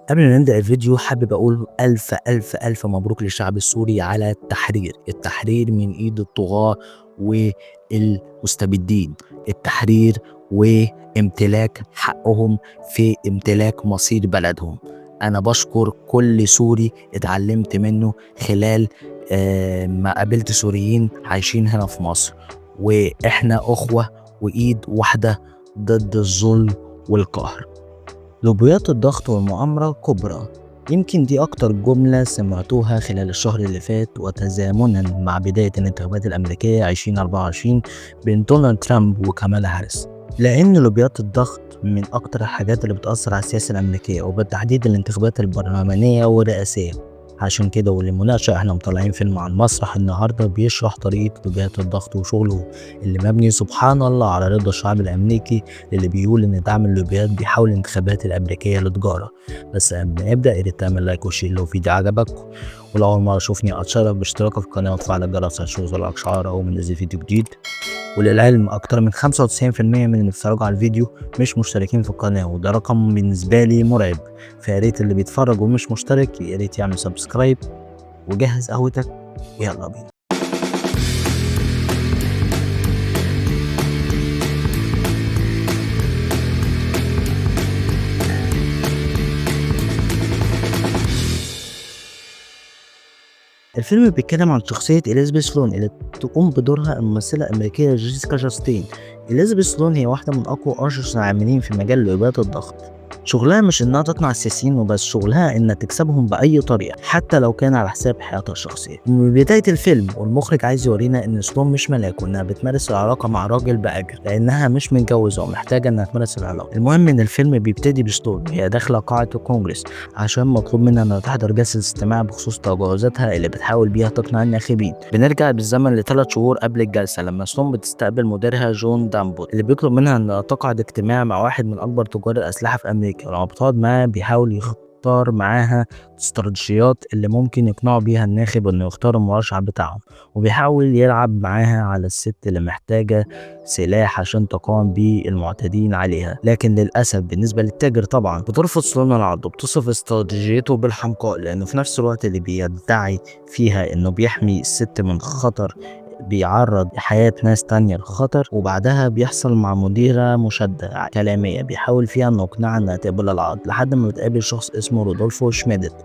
قبل ما نبدأ الفيديو حابب أقول ألف ألف ألف مبروك للشعب السوري على التحرير من إيد الطغاة والمستبدين، التحرير وامتلاك حقهم في امتلاك مصير بلدهم. أنا بشكر كل سوري اتعلمت منه خلال ما قابلت سوريين عايشين هنا في مصر، وإحنا أخوة وإيد واحدة ضد الظلم والقهر. لوبيات الضغط والمؤامرة كبرى، يمكن دي أكتر جملة سمعتوها خلال الشهر اللي فات، وتزامنا مع بداية الانتخابات الأمريكية 2024 بين دونالد ترامب وكامالا هاريس، لأن لوبيات الضغط من أكتر الحاجات اللي بتأثر على السياسة الأمريكية وبالتحديد الانتخابات البرلمانية والرئاسية. عشان كده وللمناقشة احنا مطلعين فيلم عن مسرح النهاردة بيشرح طريقة لوبيات الضغط وشغله اللي مبني سبحان الله على رضا الشعب الأمريكي، اللي بيقول إن دعم اللوبيات بيحول الانتخابات الأمريكية لتجارة. بس قبل ما نبدأ يا ريت تعمل لايك وشير لو الفيديو عجبك، ولو أول مرة تشوفني أتشرف باشتراكك في القناة وتفعل الجرس عشان يوصلك إشعار أول ما ننزل فيديو جديد. وللعلم أكتر من 95% من اللي بيتفرجوا على الفيديو مش مشتركين في القناة، وده رقم بالنسبة لي مرعب، فياريت اللي بيتفرج ومش مشترك ياريت يعمل سبسكرايب وجهز قهوتك ويلا بينا. الفيلم بيتكلم عن شخصية إليزابيث لون اللي تقوم بدورها الممثلة الأمريكية جيسيكا شاستين. إليزابيث لون هي واحدة من أقوى أشخاص العاملين في مجال لوبيات الضغط. شغلها مش إنها تقنع السياسيين وبس، شغلها إنها تكسبهم بأي طريقة حتى لو كان على حساب حياتها الشخصية. من بداية الفيلم والمخرج عايز يورينا إن سلون مش ملاك، وإنها بتمارس العلاقة مع راجل بأجر لأنها مش متجوزة ومحتاجة إنها تمارس العلاقة. المهم إن الفيلم بيبتدي بسلون وهي داخلة قاعة الكونجرس عشان مطلوب منها إنها تحضر جلسة استماع بخصوص تجاوزاتها اللي بتحاول بيها تقنع الناخبين. بنرجع بالزمن ل3 شهور قبل الجلسة لما سلون بتستقبل مديرها جون دامبوت اللي بيطلب منها إنها تقعد اجتماع مع واحد من أكبر تجار الأسلحة في أمريكا، ولما بتقعد معاه بيحاول يختار معاها استراتيجيات اللي ممكن يقنعوا بيها الناخب إنه يختار المرشح بتاعهم، وبيحاول يلعب معاها على الست اللي محتاجة سلاح عشان تقاوم بيه المعتدين عليها. لكن للأسف بالنسبة للتاجر طبعا بترفض سلون العرض وبتصف استراتيجيته بالحمقاء، لأنه في نفس الوقت اللي بيدعي فيها إنه بيحمي الست من خطر بيعرض حياة ناس تانية للخطر. وبعدها بيحصل مع مديرة مشادة كلامية بيحاول فيها انه يقنعها انها تقبل العرض، لحد ما بتقابل شخص اسمه رودولفو شميدت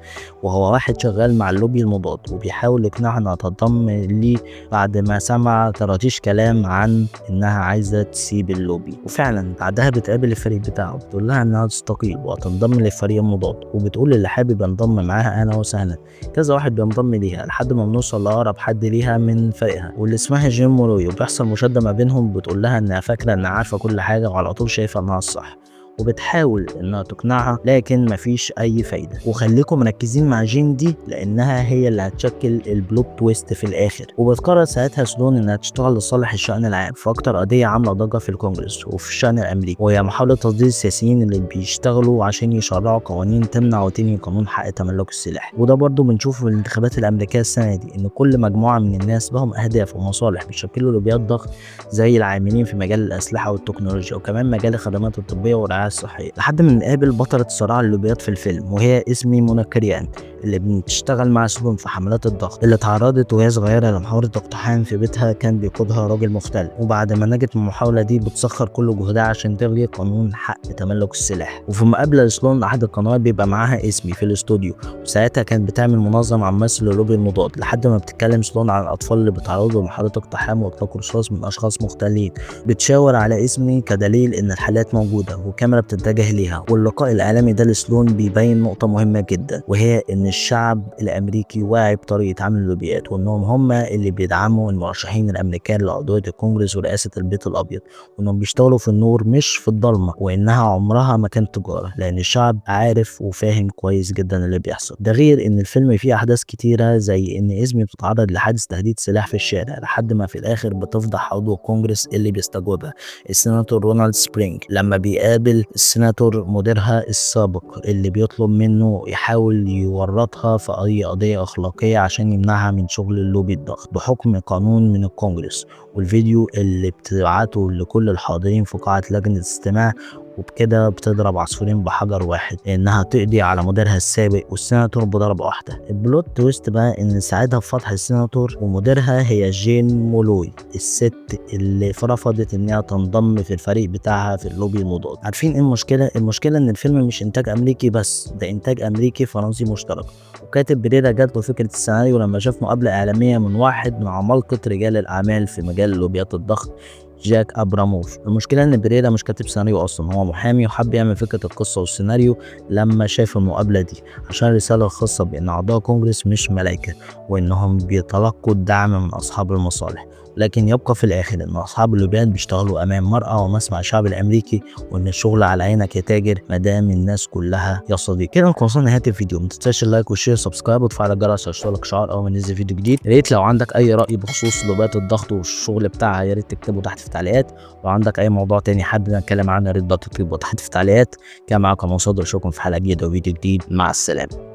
وهو واحد شغال مع اللوبي المضاد، وبيحاول يقنعها انها تنضم ليه بعد ما سمع طراطيش كلام عن انها عايزة تسيب اللوبي. وفعلا بعدها بتقابل الفريق بتاعه بتقول لها انها تستقيل وتنضم للفريق المضاد، وبتقول اللي حابب ينضم معاها اهلا وسهلا. كذا واحد بينضم ليها لحد ما بنوصل لأقرب حد ليها من فريقها واللي اسمها جيم موروي، وبيحصل مشادة ما بينهم. بتقول لها انها فاكرة انها عارفة كل حاجة وعلى طول شايفة انها الصح، وبتحاول انها تقنعها لكن مفيش اي فايدة. وخليكم مركزين مع جيم دي لانها هي اللي هتشكل البلوت تويست في الاخر. وبتقرر ساعتها سلون انها تشتغل لصالح الشأن العام في اكتر قضية عاملة ضجة في الكونجرس وفي الشأن الامريكي، وهي محاولة تصدير السياسيين اللي بيشتغلوا عشان يشرعوا قوانين تمنع وتنهي قانون حق تملك السلاح. وده برضو بنشوفه في الانتخابات الامريكيه السنه دي، ان كل مجموعه من الناس لهم اهداف ومصالح بيشكلوا لوبيات ضغط زي العاملين في مجال الاسلحه والتكنولوجيا وكمان مجال الخدمات الطبيه والرعايه الصحيه. لحد ما نقابل بطله صراع اللوبيات في الفيلم وهي اسمي منى كريان اللي بتشتغل مع سلون في حملات الضغط، اللي تعرضت وهي صغيره لمحاوله اقتحام في بيتها كان بيقودها راجل مختل، وبعد ما نجت من المحاوله دي بتسخر كل جهدها عشان تلغي قانون حق تملك السلاح. وفي مقابله لسلون احد القنوات بيبقى معاها اسمي في الاستوديو، وساعتها كانت بتعمل منظمه مع ممثل اللوبي المضاد، لحد ما بتتكلم سلون عن الاطفال اللي بيتعرضوا لمحاوله اقتحام واطلاق رصاص من اشخاص مختلين. بتشاور على اسمي كدليل ان الحالات موجوده والكاميرا بتتجه ليها. واللقاء الاعلامي ده لسلون بيبين نقطه مهمه جدا، وهي ان الشعب الامريكي واعي بطريقه عمل اللوبيات، وانهم هم اللي بيدعموا المرشحين الامريكان لعضويه الكونجرس ورئاسه البيت الابيض، وانهم بيشتغلوا في النور مش في الضلمه، وانها عمرها ما كانت تجاره لان الشعب عارف وفاهم كويس جدا اللي بيحصل. ده غير ان الفيلم فيه احداث كتيره زي ان اسمي بتتعرض لحادث تهديد سلاح في الشارع، لحد ما في الاخر بتفضح عضو الكونجرس اللي بيستجوبها السيناتور رونالد سبرينج لما بيقابل السيناتور مديرها السابق اللي بيطلب منه يحاول يورطها في اي قضيه اخلاقيه عشان يمنعها من شغل اللوبي الضغط بحكم قانون من الكونجرس. والفيديو اللي بتبعته لكل الحاضرين في قاعه لجنه الاستماع وبكده بتضرب عصفورين بحجر واحد، انها تقضي على مديرها السابق والسيناتور بضربة واحدة. البلوت تويست بقى ان ساعدها في فتح السيناتور ومديرها هي جين مولوي، الست اللي رفضت انها تنضم في الفريق بتاعها في اللوبي المضاد. عارفين ايه المشكلة؟ المشكلة ان الفيلم مش انتاج امريكي بس، ده انتاج امريكي فرنسي مشترك. وكاتب بريرا جات له فكرة السيناريو لما شاف مقابلة اعلامية من واحد من عمالقة رجال الاعمال في مجال لوبيات الضغط، جاك ابراموف. المشكله ان بريرا مش كاتب سيناريو اصلا، هو محامي وحب يعمل فكره القصه والسيناريو لما شاف المقابله دي عشان الرساله الخاصه بان اعضاء كونجرس مش ملائكه وانهم بيتلقوا الدعم من اصحاب المصالح. لكن يبقى في الاخر ان اصحاب اللوبيات بيشتغلوا امام مرأى ومسمع الشعب الامريكي، وان الشغل على عينك يا تاجر مدام الناس كلها يا صديقي. كده نكون وصلنا لنهايه الفيديو. ما تنساش اللايك والشير سبسكرايب وتفعل الجرس عشان يوصلك شعار اول ما ننزل فيديو جديد. يا ريت لو عندك اي راي بخصوص لوبيات الضغط والشغل بتاعها يا ريت تكتبه تحت في التعليقات. لو عندك اي موضوع تاني حابب نتكلم عنه يا ريت تكتبه تحت في التعليقات. كان معاكم مصادر، اشوفكم في حلقه جديده وفيديو جديد. مع السلامه.